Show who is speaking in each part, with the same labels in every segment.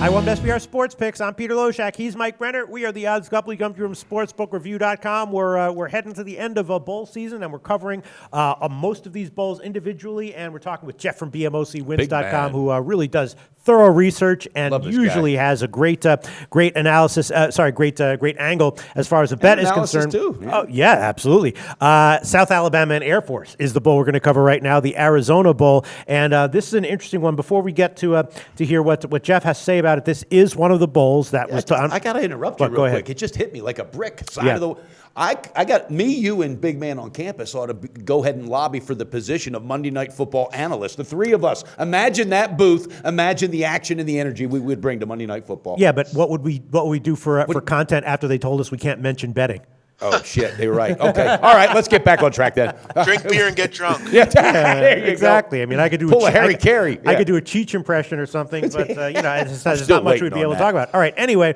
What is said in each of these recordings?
Speaker 1: Hi, welcome to SBR Sports Picks. I'm Peter Loshak. He's Mike Brenner. We are the Odds Couple. You come from SportsbookReview.com. We're heading to the end of a bowl season, and we're covering most of these bowls individually. And we're talking with Jeff from BMOCWins.com, who really does thorough research and usually has a great analysis. Great angle as far as the bet is concerned.
Speaker 2: Too, yeah.
Speaker 1: Oh yeah, absolutely. South Alabama and Air Force is the bowl we're going to cover right now, the Arizona Bowl, and this is an interesting one. Before we get to hear what Jeff has to say about it, this is one of the bowls that was.
Speaker 2: I got to interrupt you real quick. It just hit me like a brick. I got me, you, and Big Man on campus ought to go ahead and lobby for the position of Monday Night Football analyst. The three of us. Imagine that booth. Imagine the action and the energy we would bring to Monday Night Football.
Speaker 1: Yeah, but what would we do for content after they told us we can't mention betting?
Speaker 2: Oh, shit, they were right. Okay. All right, let's get back on track then.
Speaker 3: Drink beer and get drunk.
Speaker 2: There you
Speaker 1: exactly.
Speaker 2: Go.
Speaker 1: I mean, I could do
Speaker 2: Pull a Harry Carey.
Speaker 1: I could do a Cheech impression or something, but, there's not much we'd be able to talk about. All right, anyway.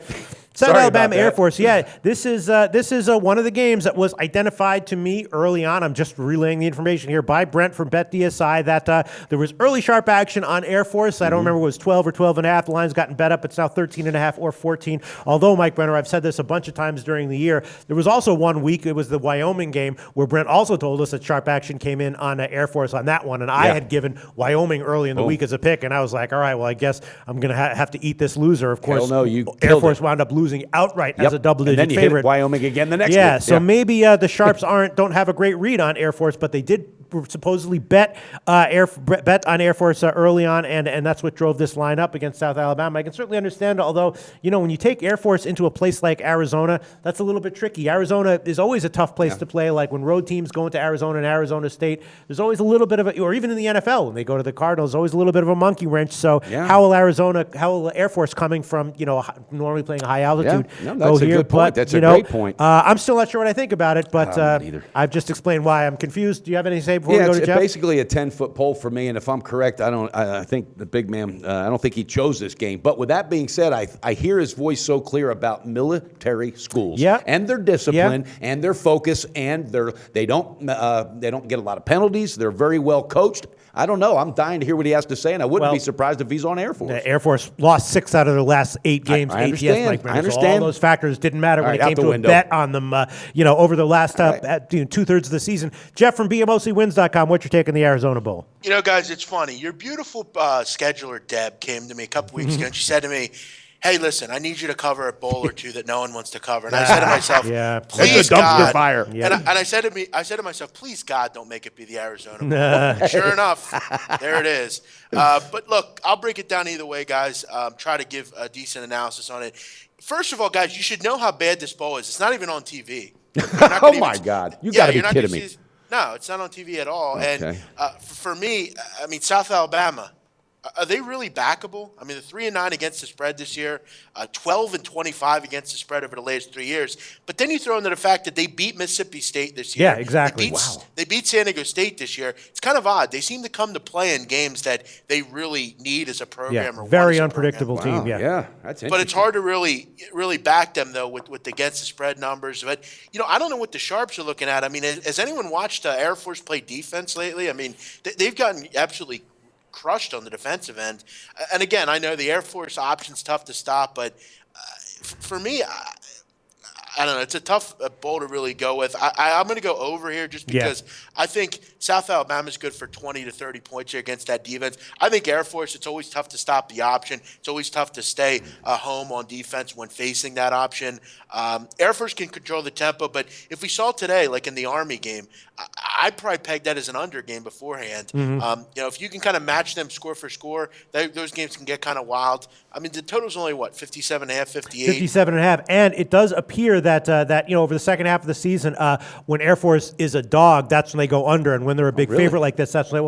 Speaker 1: South Alabama Air Force, this is one of the games that was identified to me early on. I'm just relaying the information here by Brent from BetDSI that there was early sharp action on Air Force. I don't remember if it was 12 or 12.5. The line's gotten bet up. It's now 13.5 or 14. Although, Mike Brenner, I've said this a bunch of times during the year, there was also 1 week, it was the Wyoming game, where Brent also told us that sharp action came in on Air Force on that one, and I had given Wyoming early in the week as a pick, and I was like, all right, well, I guess I'm going to have to eat this loser. Of course, Air Force wound up losing outright as a double-digit
Speaker 2: and then you
Speaker 1: favorite.
Speaker 2: Hit Wyoming again the next week.
Speaker 1: Yeah, so maybe the Sharps don't have a great read on Air Force, but they did supposedly bet on Air Force early on, and that's what drove this line up against South Alabama. I can certainly understand, although, when you take Air Force into a place like Arizona, that's a little bit tricky. Arizona is always a tough place to play. Like when road teams go into Arizona and Arizona State, there's always a little bit of or even in the NFL, when they go to the Cardinals, always a little bit of a monkey wrench. So how will Air Force coming from, normally playing a high altitude
Speaker 2: that's a good point. That's a great point.
Speaker 1: I'm still not sure what I think about it, but I've just explained why I'm confused. Do you have anything to say before we go to Jeff?
Speaker 2: It's basically a 10-foot pole for me, and if I'm correct, I think the big man, I don't think he chose this game. But with that being said, I hear his voice so clear about military schools and their discipline and their focus, and they don't get a lot of penalties. They're very well coached. I don't know. I'm dying to hear what he has to say, and I wouldn't be surprised if he's on Air Force.
Speaker 1: Air Force lost 6 out of their last 8 games.
Speaker 2: I understand.
Speaker 1: So all those factors didn't matter when it came to a bet on them. Over the last 2/3 of the season. Jeff from BMOCWins.com. What's your take on the Arizona Bowl?
Speaker 3: Guys, it's funny. Your beautiful scheduler Deb came to me a couple weeks ago, and she said to me, hey, listen, I need you to cover a bowl or two that no one wants to cover. And I said to myself, please, God.
Speaker 2: Fire.
Speaker 3: And I said to myself, please, God, don't make it be the Arizona Bowl. Sure enough, there it is. But look, I'll break it down either way, guys. Try to give a decent analysis on it. First of all, guys, you should know how bad this bowl is. It's not even on TV.
Speaker 2: Oh, my God. You got to be kidding me.
Speaker 3: No, it's not on TV at all.
Speaker 2: Okay.
Speaker 3: And for me, South Alabama, are they really backable? They're 3-9 against the spread this year, 12-25 against the spread over the last 3 years. But then you throw into the fact that they beat Mississippi State this year.
Speaker 1: Yeah, exactly.
Speaker 3: They beat San Diego State this year. It's kind of odd. They seem to come to play in games that they really need as a program.
Speaker 1: Yeah, very unpredictable team.
Speaker 2: Yeah, that's interesting.
Speaker 3: But it's hard to really back them though with against the spread numbers. But I don't know what the Sharps are looking at. Has anyone watched Air Force play defense lately? They've gotten absolutely crushed on the defensive end. And again, I know the Air Force option's tough to stop, but for me, I don't know. It's a tough bowl to really go with. I'm going to go over here just because I think South Alabama is good for 20 to 30 points here against that defense. I think Air Force, it's always tough to stop the option. It's always tough to stay home on defense when facing that option. Air Force can control the tempo, but if we saw today, like in the Army game, I'd probably peg that as an under game beforehand. If you can kind of match them score for score, those games can get kind of wild. The total's only, 57.5, 58?
Speaker 1: 57.5, and it does appear that over the second half of the season, when Air Force is a dog, that's when they go under, and when they're a big favorite like this, that's when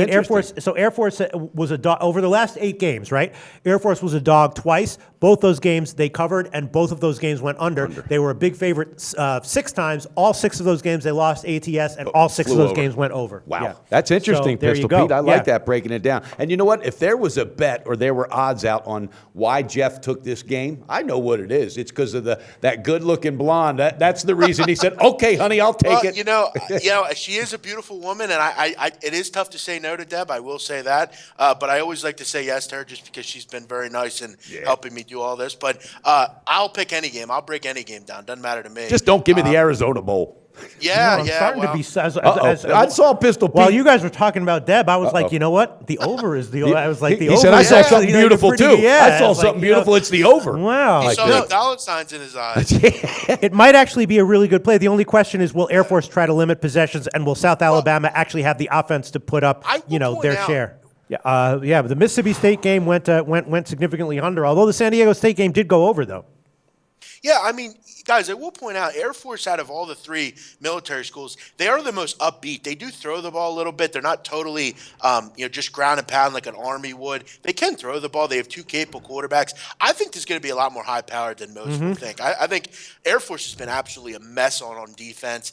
Speaker 1: Air Force. So Air Force was a dog over the last 8 games, right? Air Force was a dog twice. Both those games they covered, and both of those games went under. They were a big favorite 6 times. All 6 of those games they lost ATS, and all 6 of those games went over.
Speaker 2: Wow.
Speaker 1: Yeah.
Speaker 2: That's interesting,
Speaker 1: So, there
Speaker 2: Pistol
Speaker 1: you go.
Speaker 2: Pete. I like that, breaking it down. And you know what? If there was a bet or there were odds out on why Jeff took this game, I know what it is. It's because of that good-looking blonde. That's the reason he said, "Okay, honey, I'll take it."
Speaker 3: You know, she is a beautiful woman, and it is tough to say no to Deb. I will say that, but I always like to say yes to her just because she's been very nice in helping me do all this. But I'll pick any game. I'll break any game down. Doesn't matter to me.
Speaker 2: Just don't give me the Arizona Bowl.
Speaker 3: Yeah,
Speaker 1: I'm starting to be.
Speaker 2: I saw Pistol Pete.
Speaker 1: While you guys were talking about Deb, I was like, you know what? The over is the. I was like, the over.
Speaker 2: He said, "I saw something beautiful too."
Speaker 1: Yeah,
Speaker 2: I saw something beautiful. It's the over.
Speaker 1: Wow.
Speaker 3: He saw the dollar signs in his eyes.
Speaker 1: It might actually be a really good play. The only question is, will Air Force try to limit possessions, and will South Alabama actually have the offense to put up, their share? Yeah, but the Mississippi State game went significantly under. Although the San Diego State game did go over, though.
Speaker 3: Yeah, I mean, guys, I will point out, Air Force, out of all the 3 military schools, they are the most upbeat. They do throw the ball a little bit. They're not totally, just ground and pound like an Army would. They can throw the ball. They have 2 capable quarterbacks. I think there's going to be a lot more high-powered than most would think. I think Air Force has been absolutely a mess on defense.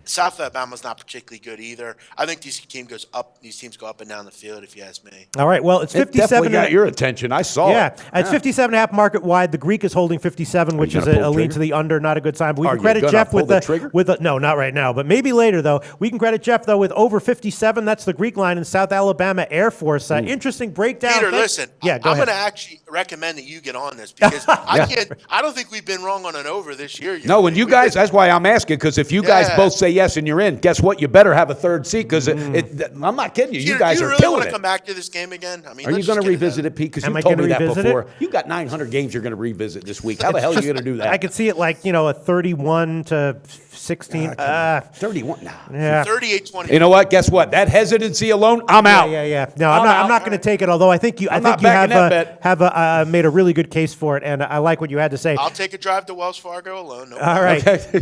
Speaker 3: South Alabama's not particularly good either. I think these teams go up and down the field, if you ask me.
Speaker 1: All right, well, it's 57.
Speaker 2: It definitely got your attention. I saw it.
Speaker 1: It's 57.5 market wide. The Greek is holding 57, which is a lean to the under. Not a good sign. But we can credit Jeff with the no, not right now, but maybe later though. We can credit Jeff though with over 57. That's the Greek line in South Alabama Air Force. Interesting breakdown.
Speaker 3: Peter, listen. I'm going to actually recommend that you get on this because I don't think we've been wrong on an over this year.
Speaker 2: No, when you guys, that's why I'm asking, because if you guys both say yes and you're in, guess what? You better have a third seat because I'm not kidding you. You guys are
Speaker 3: really
Speaker 2: killing
Speaker 3: want
Speaker 2: it.
Speaker 3: to come back to this game again? I mean,
Speaker 2: are you going to revisit it, Pete? Because you told me that before. You got 900 games you're going to revisit this week. How the hell are you going to do that?
Speaker 1: I could see it like a 31 to 16.
Speaker 2: 31. Nah.
Speaker 1: Yeah.
Speaker 3: 38-20.
Speaker 2: You know what? Guess what? That hesitancy alone, I'm out.
Speaker 1: Yeah. No, I'm not going to take it. Although I think you have made a really good case for it, and I like what you had to say.
Speaker 3: I'll take a drive to Wells Fargo alone. No
Speaker 1: All right,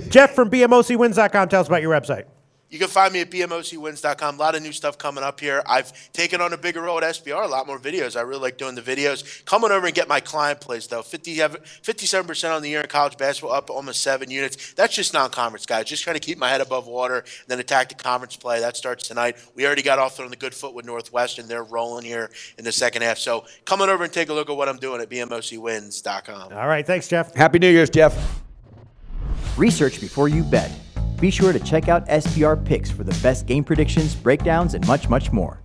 Speaker 1: Jeff from BMOCwins.com. Tell us about your website.
Speaker 3: You can find me at BMOCwins.com. A lot of new stuff coming up here. I've taken on a bigger role at SBR, a lot more videos. I really like doing the videos. Come on over and get my client plays, though. 57% on the year in college basketball, up almost 7 units. That's just non-conference, guys. Just trying to keep my head above water and then attack the conference play. That starts tonight. We already got off on the good foot with Northwestern. They're rolling here in the second half. So come on over and take a look at what I'm doing at BMOCwins.com.
Speaker 1: All right. Thanks, Jeff.
Speaker 2: Happy New Year's, Jeff.
Speaker 4: Research before you bet. Be sure to check out SBR Picks for the best game predictions, breakdowns, and much, much more.